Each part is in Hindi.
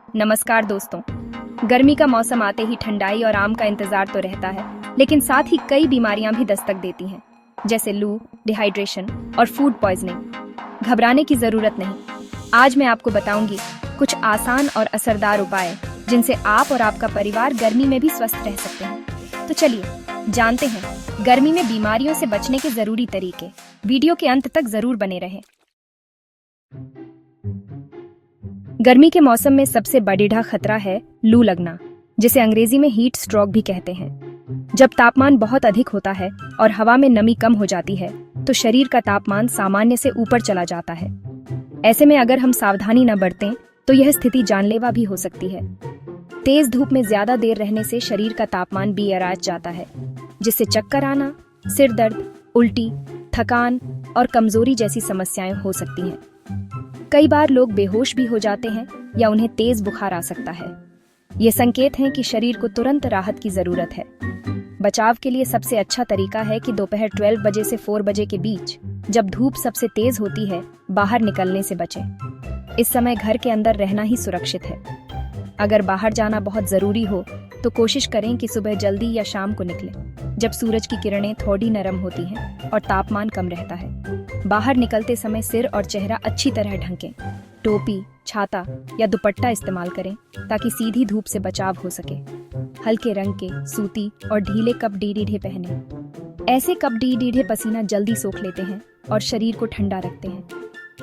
नमस्कार दोस्तों। गर्मी का मौसम आते ही ठंडाई और आम का इंतजार तो रहता है, लेकिन साथ ही कई बीमारियां भी दस्तक देती हैं, जैसे लू, डिहाइड्रेशन और फूड पॉइजनिंग। घबराने की जरूरत नहीं। आज मैं आपको बताऊंगी कुछ आसान और असरदार उपाय जिनसे आप और आपका परिवार गर्मी में भी स्वस्थ रह सकते हैं। तो चलिए जानते हैं गर्मी में बीमारियों से बचने के जरूरी तरीके। वीडियो के अंत तक जरूर बने रहें। गर्मी के मौसम में सबसे बड़ा खतरा है लू लगना, जिसे अंग्रेजी में हीट स्ट्रोक भी कहते हैं। जब तापमान बहुत अधिक होता है और हवा में नमी कम हो जाती है, तो शरीर का तापमान सामान्य से ऊपर चला जाता है। ऐसे में अगर हम सावधानी न बरतें, तो यह स्थिति जानलेवा भी हो सकती है। तेज धूप में ज्यादा देर रहने से शरीर का तापमान भी बढ़ जाता है, जिससे चक्कर आना, सिर दर्द, उल्टी, थकान और कमजोरी जैसी समस्याएं हो सकती हैं। कई बार लोग बेहोश भी हो जाते हैं या उन्हें तेज बुखार आ सकता है। ये संकेत हैं कि शरीर को तुरंत राहत की जरूरत है। बचाव के लिए सबसे अच्छा तरीका है कि दोपहर 12 बजे से 4 बजे के बीच, जब धूप सबसे तेज होती है, बाहर निकलने से बचें। इस समय घर के अंदर रहना ही सुरक्षित है। अगर बाहर जाना बहुत जरूरी हो तो कोशिश करें कि सुबह जल्दी या शाम को निकलें, जब सूरज की किरणें थोड़ी नरम होती हैं और तापमान कम रहता है। बाहर निकलते समय सिर और चेहरा अच्छी तरह ढकें। टोपी, छाता या दुपट्टा इस्तेमाल करें ताकि सीधी धूप से बचाव हो सके। हल्के रंग के, सूती और ढीले कपड़े पहनें। ऐसे कपड़े पसीना जल्दी सोख लेते हैं और शरीर को ठंडा रखते हैं।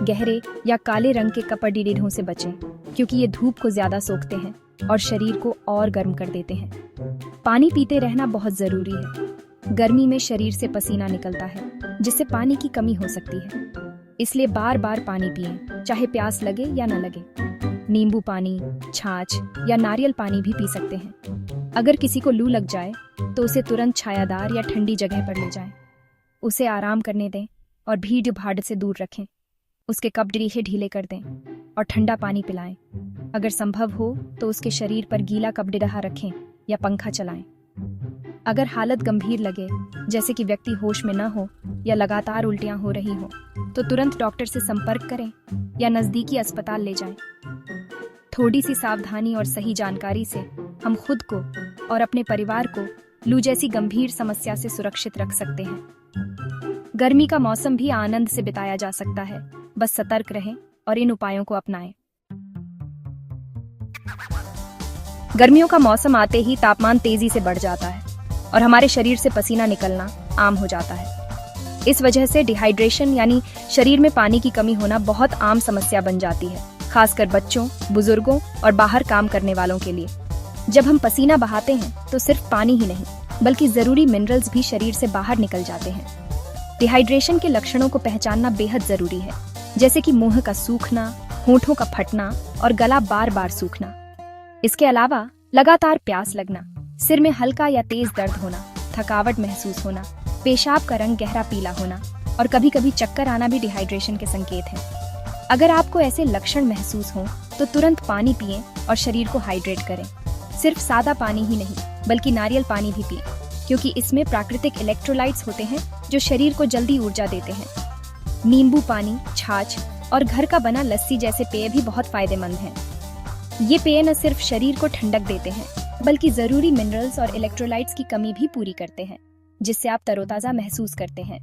गहरे या काले रंग के कपड़े से बचें, क्योंकि ये धूप को ज्यादा सोखते हैं और शरीर को और गर्म कर देते हैं। पानी पीते रहना बहुत जरूरी है। गर्मी में शरीर से पसीना निकलता है, जिससे पानी की कमी हो सकती है। इसलिए बार बार पानी पिएं, चाहे प्यास लगे या न लगे। नींबू पानी, छाछ या नारियल पानी भी पी सकते हैं। अगर किसी को लू लग जाए तो उसे तुरंत छायादार या ठंडी जगह पर ले जाएं। उसे आराम करने दें और भीड़ भाड़ से दूर रखें। उसके कपड़े ढीले कर दें और ठंडा पानी पिलाएं। अगर संभव हो तो उसके शरीर पर गीला कपड़ा रखें या पंखा चलाएं। अगर हालत गंभीर लगे, जैसे कि व्यक्ति होश में न हो या लगातार उल्टियां हो रही हो, तो तुरंत डॉक्टर से संपर्क करें या नजदीकी अस्पताल ले जाएं। थोड़ी सी सावधानी और सही जानकारी से हम खुद को और अपने परिवार को लू जैसी गंभीर समस्या से सुरक्षित रख सकते हैं। गर्मी का मौसम भी आनंद से बिताया जा सकता है। बस सतर्क रहें और इन उपायों को अपनाएं। गर्मियों का मौसम आते ही तापमान तेजी से बढ़ जाता है और हमारे शरीर से पसीना निकलना आम हो जाता है। इस वजह से डिहाइड्रेशन यानी शरीर में पानी की कमी होना बहुत आम समस्या बन जाती है, खासकर बच्चों, बुजुर्गों और बाहर काम करने वालों के लिए। जब हम पसीना बहाते हैं तो सिर्फ पानी ही नहीं, बल्कि जरूरी मिनरल्स भी शरीर से बाहर निकल जाते हैं। डिहाइड्रेशन के लक्षणों को पहचानना बेहद जरूरी है, जैसे कि मुंह का सूखना, होठों का फटना और गला बार बार सूखना। इसके अलावा लगातार प्यास लगना, सिर में हल्का या तेज दर्द होना, थकावट महसूस होना, पेशाब का रंग गहरा पीला होना और कभी कभी चक्कर आना भी डिहाइड्रेशन के संकेत हैं। अगर आपको ऐसे लक्षण महसूस हों तो तुरंत पानी पिएं और शरीर को हाइड्रेट करें। सिर्फ सादा पानी ही नहीं, बल्कि नारियल पानी भी पिएं, क्योंकि इसमें प्राकृतिक इलेक्ट्रोलाइट्स होते हैं जो शरीर को जल्दी ऊर्जा देते हैं। नींबू पानी, छाछ और घर का बना लस्सी जैसे पेय भी बहुत फायदेमंद हैं। ये पेय न सिर्फ शरीर को ठंडक देते हैं, बल्कि जरूरी मिनरल्स और इलेक्ट्रोलाइट्स की कमी भी पूरी करते हैं, जिससे आप तरोताजा महसूस करते हैं।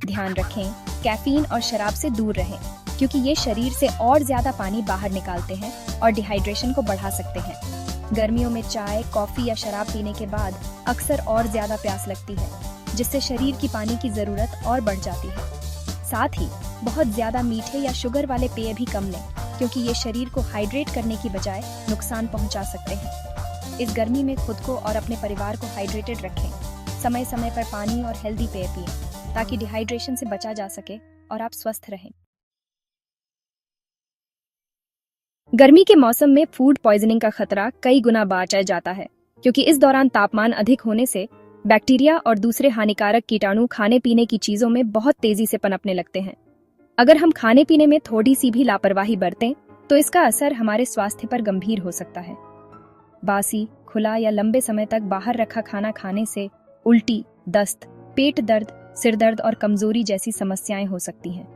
ध्यान रखें, कैफीन और शराब से दूर रहें, क्योंकि ये शरीर से और ज्यादा पानी बाहर निकालते हैं और डिहाइड्रेशन को बढ़ा सकते हैं। गर्मियों में चाय, कॉफी या शराब पीने के बाद अक्सर और ज्यादा प्यास लगती है, जिससे शरीर की पानी की जरूरत और बढ़ जाती है। साथ ही बहुत ज्यादा मीठे या शुगर वाले पेय भी कम लें, क्योंकि ये शरीर को हाइड्रेट करने की बजाय नुकसान पहुंचा सकते हैं। इस गर्मी में खुद को और अपने परिवार को हाइड्रेटेड रखें। समय समय पर पानी और हेल्दी पेय पिएं, ताकि डिहाइड्रेशन से बचा जा सके और आप स्वस्थ रहें। गर्मी के मौसम में फूड पॉइजनिंग का खतरा कई गुना बढ़ जाता है, क्योंकि इस दौरान तापमान अधिक होने से बैक्टीरिया और दूसरे हानिकारक कीटाणु खाने पीने की चीजों में बहुत तेजी से पनपने लगते हैं। अगर हम खाने पीने में थोड़ी सी भी लापरवाही बरतें, तो इसका असर हमारे स्वास्थ्य पर गंभीर हो सकता है। बासी, खुला या लंबे समय तक बाहर रखा खाना खाने से उल्टी, दस्त, पेट दर्द, सिर दर्द और कमजोरी जैसी समस्याएं हो सकती हैं।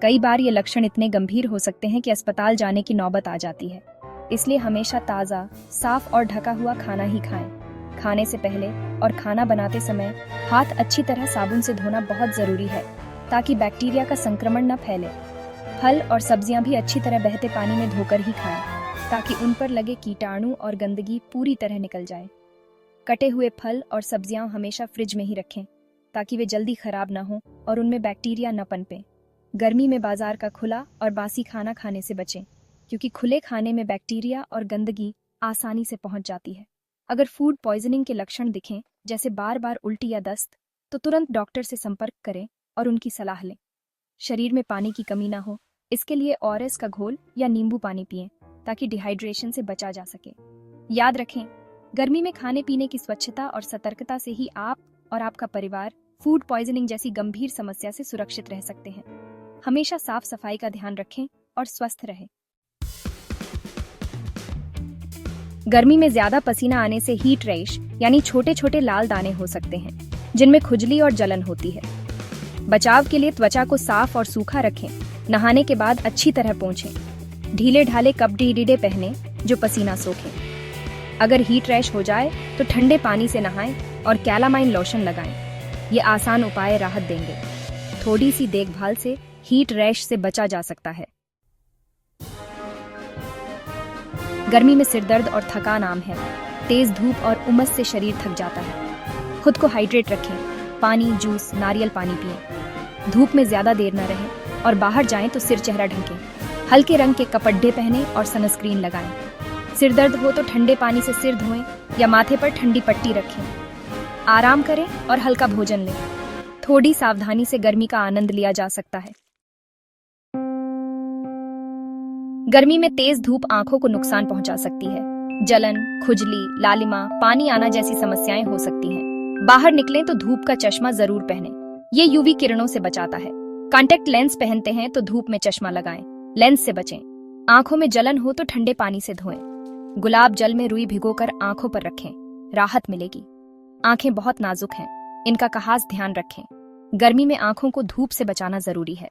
कई बार ये लक्षण इतने गंभीर हो सकते हैं कि अस्पताल जाने की नौबत आ जाती है। इसलिए हमेशा ताज़ा, साफ और ढका हुआ खाना ही खाएं। खाने से पहले और खाना बनाते समय हाथ अच्छी तरह साबुन से धोना बहुत ज़रूरी है ताकि बैक्टीरिया का संक्रमण न फैले। फल और सब्जियां भी अच्छी तरह बहते पानी में धोकर ही खाएं ताकि उन पर लगे कीटाणु और गंदगी पूरी तरह निकल जाए। कटे हुए फल और सब्जियां हमेशा फ्रिज में ही रखें ताकि वे जल्दी खराब ना हो और उनमें बैक्टीरिया न पनपें। गर्मी में बाजार का खुला और बासी खाना खाने से बचें क्योंकि खुले खाने में बैक्टीरिया और गंदगी आसानी से पहुंच जाती है। अगर फूड पॉइजनिंग के लक्षण दिखें जैसे बार बार उल्टी या दस्त तो तुरंत डॉक्टर से संपर्क करें और उनकी सलाह लें। शरीर में पानी की कमी ना हो इसके लिए ओआरएस का घोल या नींबू पानी पिएं ताकि डिहाइड्रेशन से बचा जा सके। याद रखें, गर्मी में खाने पीने की स्वच्छता और सतर्कता से ही आप और आपका परिवार फूड पॉइजनिंग जैसी गंभीर समस्या से सुरक्षित रह सकते हैं। हमेशा साफ सफाई का ध्यान रखें और स्वस्थ रहें। गर्मी में ज्यादा पसीना आने से हीट रैश यानी छोटे छोटे लाल दाने हो सकते हैं जिनमें खुजली और जलन होती है। बचाव के लिए त्वचा को साफ और सूखा रखें। नहाने के बाद अच्छी तरह पोंछें। ढीले ढाले कपड़े पहने जो पसीना सोखें। अगर हीट रैश हो जाए तो ठंडे पानी से नहाएं और कैलामाइन लोशन लगाएं। ये आसान उपाय राहत देंगे। थोड़ी सी देखभाल से हीट रैश से बचा जा सकता है। गर्मी में सिरदर्द और थकान आम है। तेज धूप और उमस से शरीर थक जाता है। खुद को हाइड्रेट रखें। पानी, जूस, नारियल पानी पिएं। धूप में ज्यादा देर न रहें और बाहर जाएं तो सिर चेहरा ढकें। हल्के रंग के कपड़े पहनें और सनस्क्रीन लगाएं। सिर दर्द हो तो ठंडे पानी से सिर धोएं या माथे पर ठंडी पट्टी रखें। आराम करें और हल्का भोजन लें। थोड़ी सावधानी से गर्मी का आनंद लिया जा सकता है। गर्मी में तेज धूप आंखों को नुकसान पहुंचा सकती है। जलन, खुजली, लालिमा, पानी आना जैसी समस्याएं हो सकती हैं। बाहर निकलें तो धूप का चश्मा जरूर पहनें। ये यूवी किरणों से बचाता है। कॉन्टैक्ट लेंस पहनते हैं तो धूप में चश्मा लगाएं। लेंस से बचें। आंखों में जलन हो तो ठंडे पानी से धोएं। गुलाब जल में रुई भिगोकर आंखों पर रखें, राहत मिलेगी। आंखें बहुत नाजुक हैं, इनका खास ध्यान रखें। गर्मी में आंखों को धूप से बचाना जरूरी है।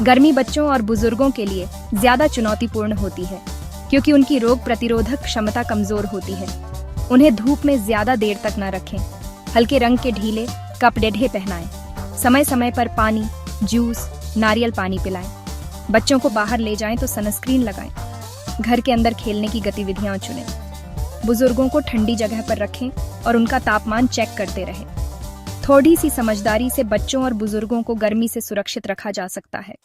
गर्मी बच्चों और बुजुर्गों के लिए ज्यादा चुनौतीपूर्ण होती है क्योंकि उनकी रोग प्रतिरोधक क्षमता कमजोर होती है। उन्हें धूप में ज्यादा देर तक न रखें। हल्के रंग के ढीले कपड़े पहनाएं। समय समय पर पानी, जूस, नारियल पानी पिलाएं। बच्चों को बाहर ले जाएं तो सनस्क्रीन लगाएं। घर के अंदर खेलने की गतिविधियां चुनें। बुजुर्गों को ठंडी जगह पर रखें और उनका तापमान चेक करते रहें। थोड़ी सी समझदारी से बच्चों और बुजुर्गों को गर्मी से सुरक्षित रखा जा सकता है।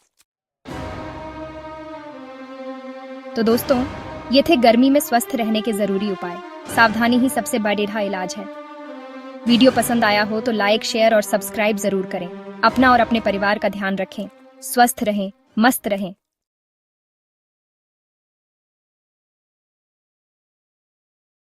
तो दोस्तों, ये थे गर्मी में स्वस्थ रहने के जरूरी उपाय। सावधानी ही सबसे बड़ा इलाज है। वीडियो पसंद आया हो तो लाइक, शेयर और सब्सक्राइब जरूर करें। अपना और अपने परिवार का ध्यान रखें। स्वस्थ रहें, मस्त रहें